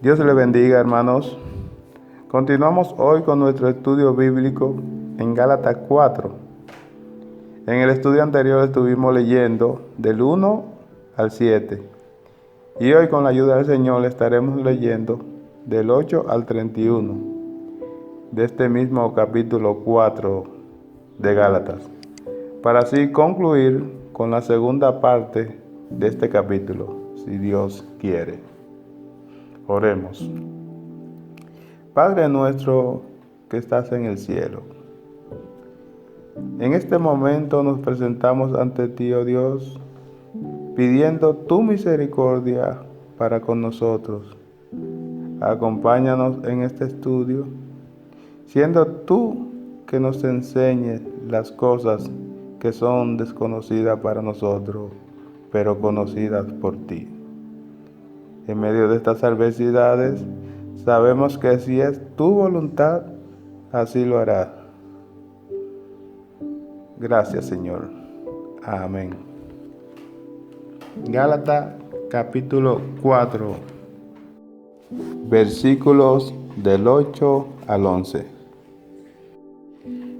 Dios le bendiga, hermanos. Continuamos hoy con nuestro estudio bíblico en Gálatas 4. En el estudio anterior estuvimos leyendo del 1 al 7. Y hoy, con la ayuda del Señor, estaremos leyendo del 8 al 31 de este mismo capítulo 4 de Gálatas, para así concluir con la segunda parte de este capítulo, si Dios quiere. Oremos. Padre nuestro que estás en el cielo, en este momento nos presentamos ante ti, oh Dios, pidiendo tu misericordia para con nosotros. Acompáñanos en este estudio, siendo tú que nos enseñes las cosas que son desconocidas para nosotros, pero conocidas por ti. En medio de estas adversidades, sabemos que si es tu voluntad, así lo harás. Gracias, Señor. Amén. Gálatas capítulo 4, versículos del 8 al 11.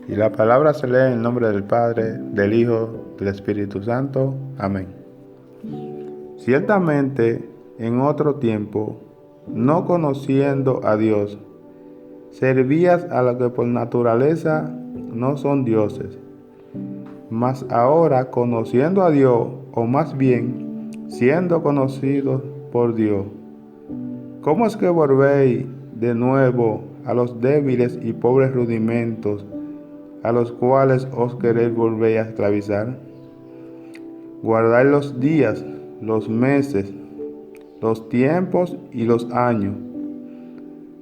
Y la palabra se lee en el nombre del Padre, del Hijo, del Espíritu Santo. Amén. Ciertamente, en otro tiempo, no conociendo a Dios, servías a los que por naturaleza no son dioses. Mas ahora, conociendo a Dios, o más bien, siendo conocidos por Dios, ¿cómo es que volvéis de nuevo a los débiles y pobres rudimentos a los cuales os queréis volver a esclavizar? Guardáis los días, los meses, los tiempos y los años.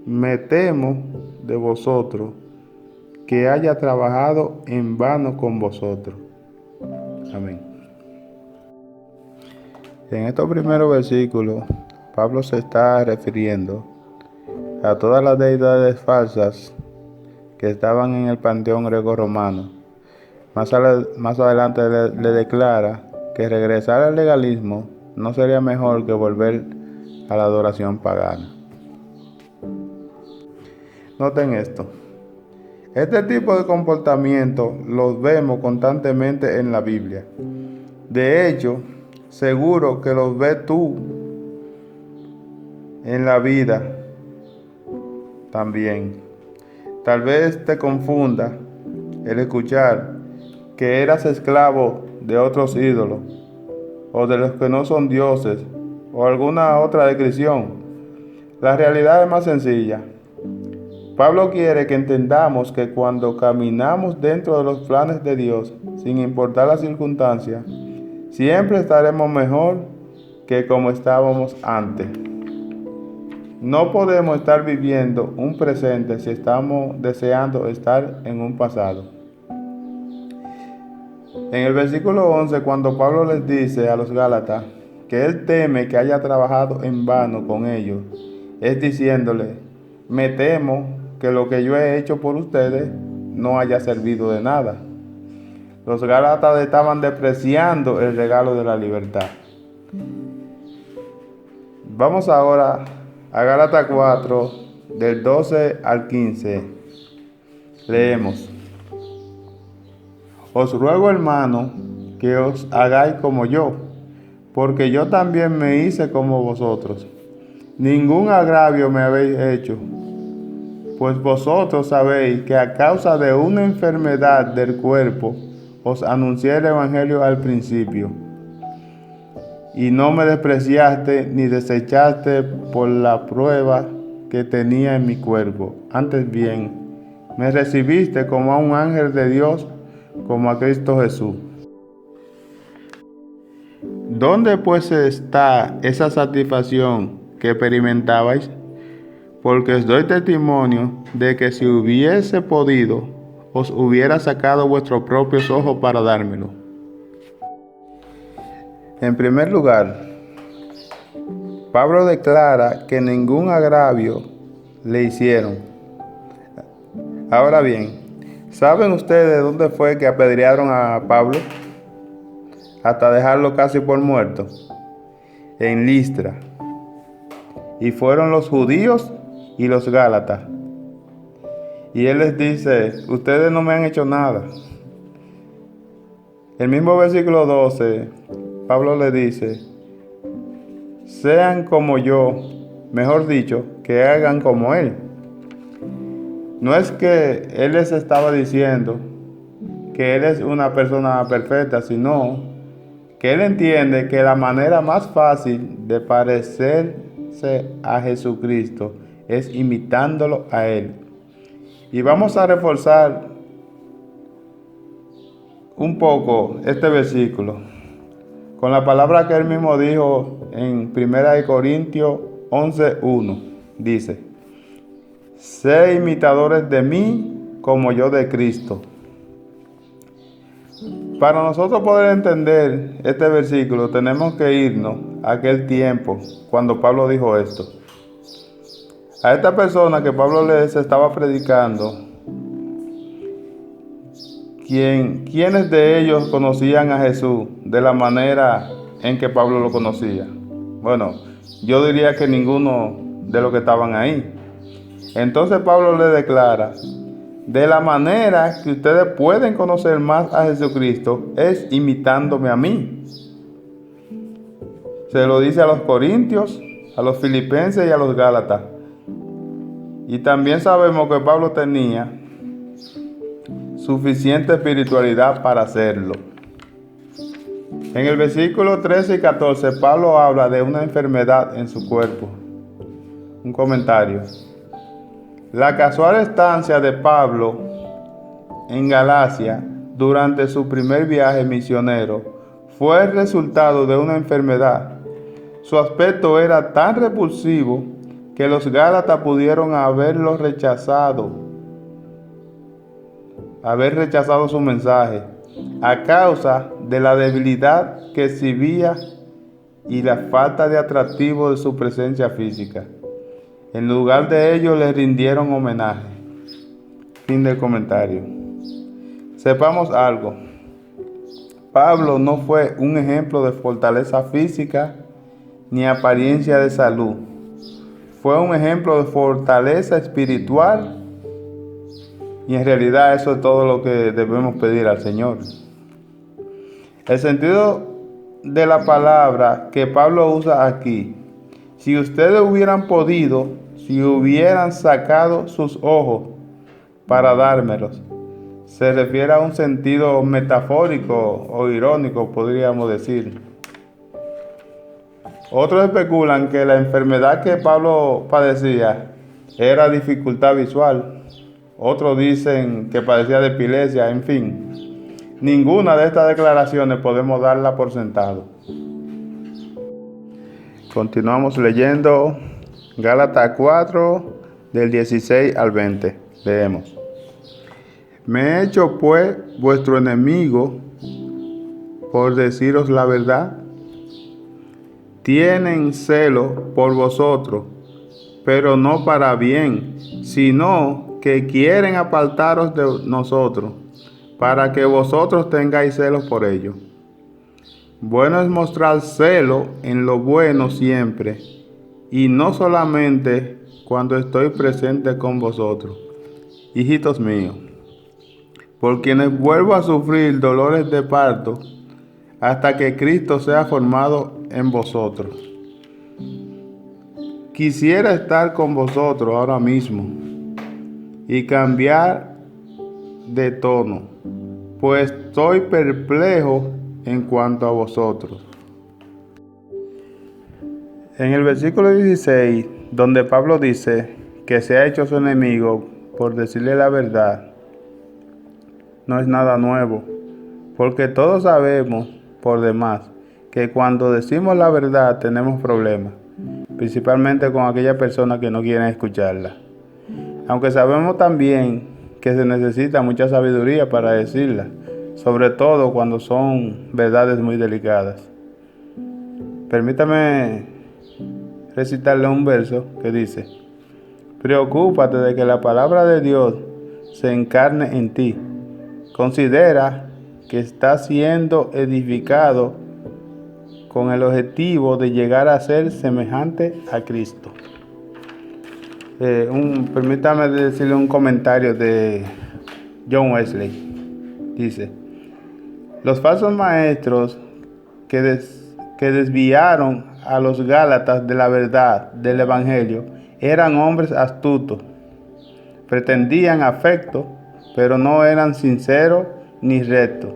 Me temo de vosotros que haya trabajado en vano con vosotros. Amén. En estos primeros versículos, Pablo se está refiriendo a todas las deidades falsas que estaban en el panteón greco-romano. Más adelante le declara que regresar al legalismo no sería mejor que volver a la adoración pagana. Noten esto. Este tipo de comportamiento los vemos constantemente en la Biblia. De hecho, seguro que los ves tú en la vida también. Tal vez te confunda el escuchar que eras esclavo de otros ídolos, o de los que no son dioses, o alguna otra descripción. La realidad es más sencilla. Pablo quiere que entendamos que cuando caminamos dentro de los planes de Dios, sin importar las circunstancias, siempre estaremos mejor que como estábamos antes. No podemos estar viviendo un presente si estamos deseando estar en un pasado. En el versículo 11, cuando Pablo les dice a los Gálatas que él teme que haya trabajado en vano con ellos, es diciéndole: me temo que lo que yo he hecho por ustedes no haya servido de nada. Los Gálatas estaban despreciando el regalo de la libertad. Vamos ahora a Gálatas 4, del 12 al 15. Leemos: Os ruego, hermano, que os hagáis como yo, porque yo también me hice como vosotros. Ningún agravio me habéis hecho, pues vosotros sabéis que a causa de una enfermedad del cuerpo os anuncié el Evangelio al principio, y no me despreciaste ni desechaste por la prueba que tenía en mi cuerpo. Antes bien, me recibiste como a un ángel de Dios, como a Cristo Jesús. ¿Dónde pues está esa satisfacción que experimentabais? Porque os doy testimonio de que si hubiese podido, os hubiera sacado vuestros propios ojos para dármelo. En primer lugar, Pablo declara que ningún agravio le hicieron. Ahora bien, ¿saben ustedes dónde fue que apedrearon a Pablo hasta dejarlo casi por muerto? En Listra. y fueron los judíos y los gálatas. Y él les dice, ustedes no me han hecho nada. El mismo versículo 12, Pablo le dice, sean como yo, mejor dicho, que hagan como él. No es que él les estaba diciendo que él es una persona perfecta, sino que él entiende que la manera más fácil de parecerse a Jesucristo es imitándolo a él. Y vamos a reforzar un poco este versículo con la palabra que él mismo dijo en 1 Corintios 11:1. Dice, sé imitadores de mí como yo de Cristo. Para nosotros poder entender este versículo tenemos que irnos a aquel tiempo cuando Pablo dijo esto. A esta persona que Pablo les estaba predicando, ¿quiénes de ellos conocían a Jesús de la manera en que Pablo lo conocía? Bueno, yo diría que ninguno de los que estaban ahí. Entonces Pablo le declara, de la manera que ustedes pueden conocer más a Jesucristo es imitándome a mí. Se lo dice a los corintios, a los filipenses y a los gálatas. Y también sabemos que Pablo tenía suficiente espiritualidad para hacerlo. En el versículo 13 y 14, Pablo habla de una enfermedad en su cuerpo. Un comentario. La casual estancia de Pablo en Galacia durante su primer viaje misionero fue el resultado de una enfermedad. Su aspecto era tan repulsivo que los gálatas pudieron haber rechazado su mensaje a causa de la debilidad que exhibía y la falta de atractivo de su presencia física. En lugar de ello le rindieron homenaje. Fin del comentario. Sepamos algo. Pablo no fue un ejemplo de fortaleza física ni apariencia de salud. Fue un ejemplo de fortaleza espiritual y en realidad eso es todo lo que debemos pedir al Señor. El sentido de la palabra que Pablo usa aquí, si ustedes hubieran podido, si hubieran sacado sus ojos para dármelos, se refiere a un sentido metafórico o irónico, podríamos decir. Otros especulan que la enfermedad que Pablo padecía era dificultad visual. Otros dicen que padecía de epilepsia, en fin. Ninguna de estas declaraciones podemos darla por sentado. Continuamos leyendo Gálatas 4, del 16 al 20. Leemos. Me he hecho pues vuestro enemigo por deciros la verdad. Tienen celo por vosotros, pero no para bien, sino que quieren apartaros de nosotros, para que vosotros tengáis celos por ellos. Bueno es mostrar celo en lo bueno siempre, y no solamente cuando estoy presente con vosotros, hijitos míos, por quienes vuelvo a sufrir dolores de parto, hasta que Cristo sea formado en vosotros. Quisiera estar con vosotros ahora mismo y cambiar de tono, pues estoy perplejo en cuanto a vosotros. En el versículo 16, donde Pablo dice que se ha hecho su enemigo por decirle la verdad, no es nada nuevo, porque todos sabemos por demás que cuando decimos la verdad tenemos problemas, principalmente con aquellas personas que no quieren escucharla. Aunque sabemos también que se necesita mucha sabiduría para decirla, sobre todo cuando son verdades muy delicadas. Permítame recitarle un verso que dice: preocúpate de que la palabra de Dios se encarne en ti. Considera que estás siendo edificado con el objetivo de llegar a ser semejante a Cristo. Permítame decirle un comentario de John Wesley. Dice: los falsos maestros que desviaron a los Gálatas de la verdad del Evangelio eran hombres astutos. Pretendían afecto, pero no eran sinceros ni rectos.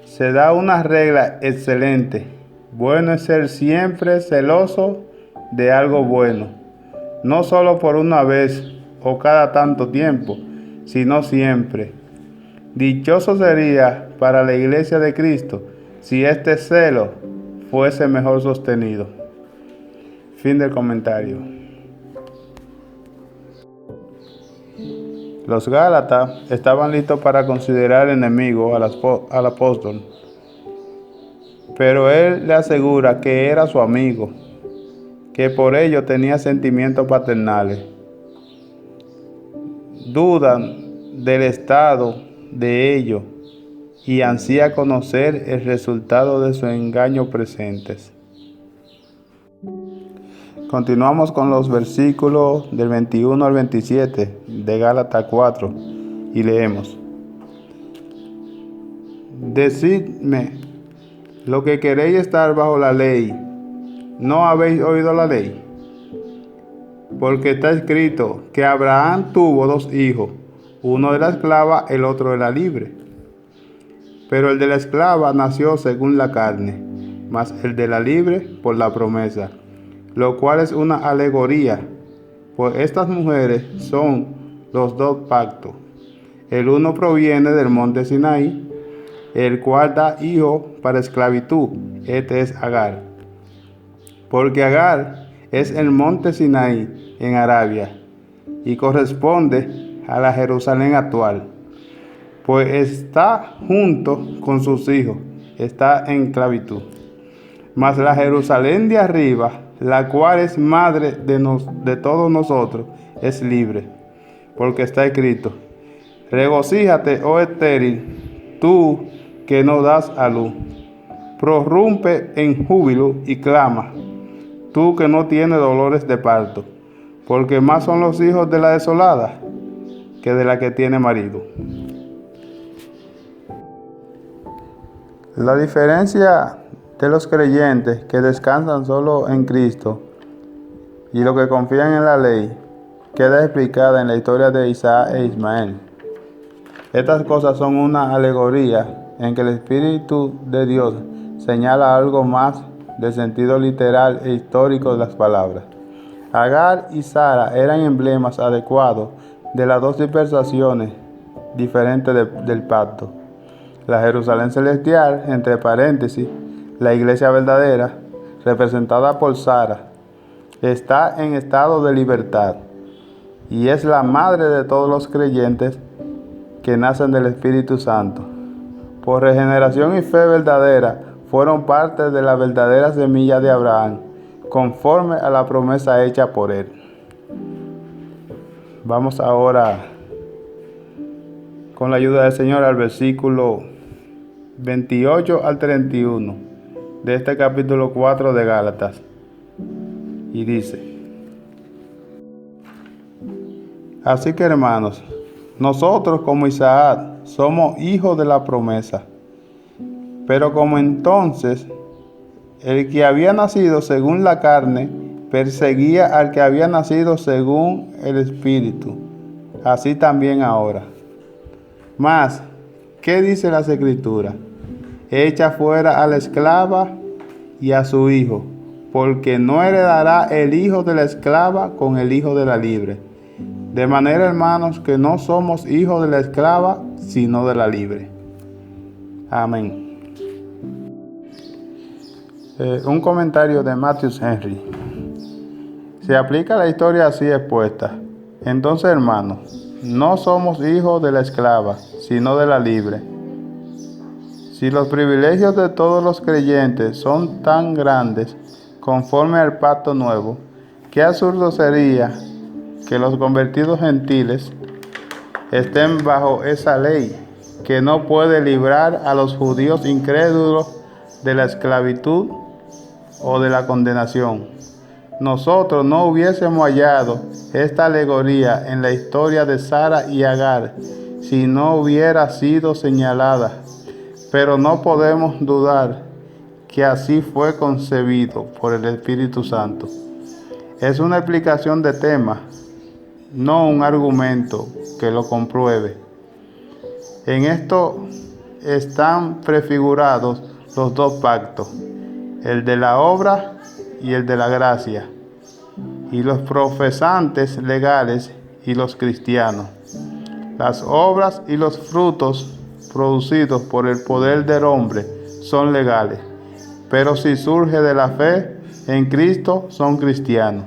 Se da una regla excelente: bueno es ser siempre celoso de algo bueno, no solo por una vez o cada tanto tiempo, sino siempre. Dichoso sería para la Iglesia de Cristo si este celo fuese mejor sostenido. Fin del comentario. Los Gálatas estaban listos para considerar enemigo al apóstol, pero él le asegura que era su amigo, que por ello tenía sentimientos paternales. Dudan del estado de ello y ansía conocer el resultado de sus engaños presentes. Continuamos con los versículos del 21 al 27 de Gálatas 4 y leemos: decidme lo que queréis estar bajo la ley. ¿No habéis oído la ley? Porque está escrito que Abraham tuvo 2 hijos, uno de la esclava, el otro de la libre. Pero el de la esclava nació según la carne, mas el de la libre por la promesa, lo cual es una alegoría, pues estas mujeres son los 2 pactos. El uno proviene del monte Sinaí, el cual da hijo para esclavitud, este es Agar. Porque Agar es el monte Sinaí en Arabia, y corresponde a la Jerusalén actual, pues está junto con sus hijos, está en esclavitud. Mas la Jerusalén de arriba, la cual es madre de todos nosotros, es libre, porque está escrito: regocíjate, oh estéril, tú que no das a luz, prorrumpe en júbilo y clama, tú que no tienes dolores de parto, porque más son los hijos de la desolada que de la que tiene marido. La diferencia de los creyentes que descansan solo en Cristo y los que confían en la ley queda explicada en la historia de Isaac e Ismael. Estas cosas son una alegoría en que el Espíritu de Dios señala algo más del sentido literal e histórico de las palabras. Agar y Sara eran emblemas adecuados de las 2 dispensaciones diferentes del pacto. La Jerusalén celestial, entre paréntesis, la iglesia verdadera, representada por Sara, está en estado de libertad y es la madre de todos los creyentes que nacen del Espíritu Santo. Por regeneración y fe verdadera, fueron parte de la verdadera semilla de Abraham, conforme a la promesa hecha por él. Vamos ahora, con la ayuda del Señor, al versículo 28 al 31 de este capítulo 4 de Gálatas. Y dice: así que, hermanos, nosotros como Isaac somos hijos de la promesa. Pero como entonces el que había nacido según la carne perseguía al que había nacido según el Espíritu, así también ahora. Mas, ¿qué dice las Escrituras? Echa fuera a la esclava y a su hijo, porque no heredará el hijo de la esclava con el hijo de la libre. De manera, hermanos, que no somos hijos de la esclava, sino de la libre. Amén. Un comentario de Matthew Henry. Se aplica la historia así expuesta. Entonces, hermanos, no somos hijos de la esclava, sino de la libre. Si los privilegios de todos los creyentes son tan grandes conforme al pacto nuevo, qué absurdo sería que los convertidos gentiles estén bajo esa ley que no puede librar a los judíos incrédulos de la esclavitud o de la condenación, nosotros no hubiésemos hallado esta alegoría en la historia de Sara y Agar si no hubiera sido señalada, pero no podemos dudar que así fue concebido por el Espíritu Santo. Es una explicación de tema, no un argumento que lo compruebe. En esto están prefigurados los dos pactos, el de la obra y el de la gracia, y los profesantes legales y los cristianos. Las obras y los frutos producidos por el poder del hombre son legales, pero si surge de la fe en Cristo son cristianos.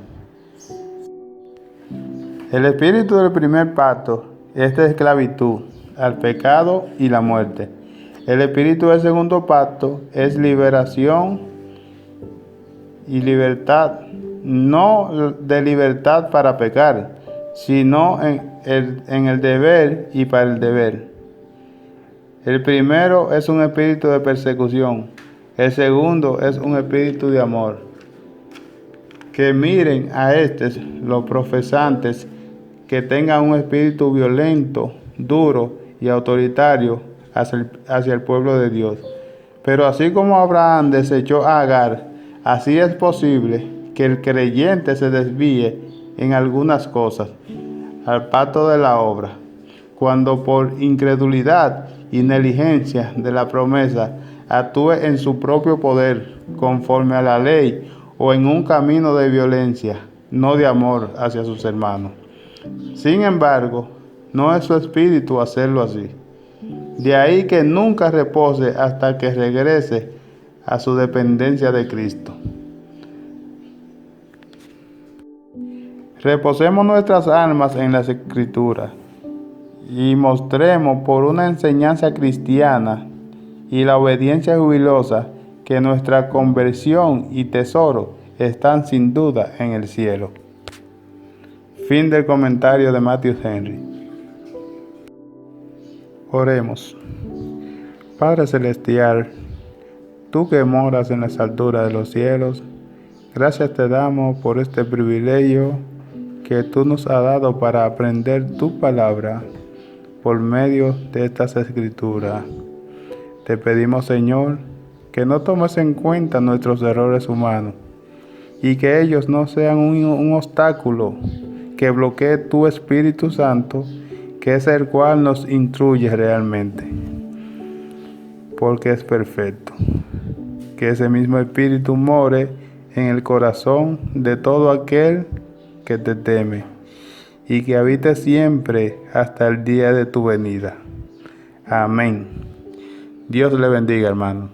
El espíritu del primer pacto es de esclavitud al pecado y la muerte. El espíritu del segundo pacto es liberación y libertad, no de libertad para pecar, sino en el deber y para el deber. El primero es un espíritu de persecución, el segundo es un espíritu de amor. Que miren a estos, los profesantes, que tengan un espíritu violento, duro y autoritario hacia el pueblo de Dios. Pero así como Abraham desechó a Agar, así es posible que el creyente se desvíe en algunas cosas al pacto de la obra, cuando por incredulidad y negligencia de la promesa actúe en su propio poder, conforme a la ley, o en un camino de violencia, no de amor hacia sus hermanos. Sin embargo, no es su espíritu hacerlo así. De ahí que nunca repose hasta que regrese a su dependencia de Cristo. Reposemos nuestras almas en las Escrituras y mostremos por una enseñanza cristiana y la obediencia jubilosa que nuestra conversión y tesoro están sin duda en el cielo. Fin del comentario de Matthew Henry. Oremos. Padre Celestial, tú que moras en las alturas de los cielos, gracias te damos por este privilegio que tú nos has dado para aprender tu palabra por medio de estas escrituras. Te pedimos, Señor, que no tomes en cuenta nuestros errores humanos y que ellos no sean un obstáculo que bloquee tu Espíritu Santo, que es el cual nos instruye realmente, porque es perfecto. Que ese mismo Espíritu more en el corazón de todo aquel que te teme y que habite siempre hasta el día de tu venida. Amén. Dios le bendiga, hermano.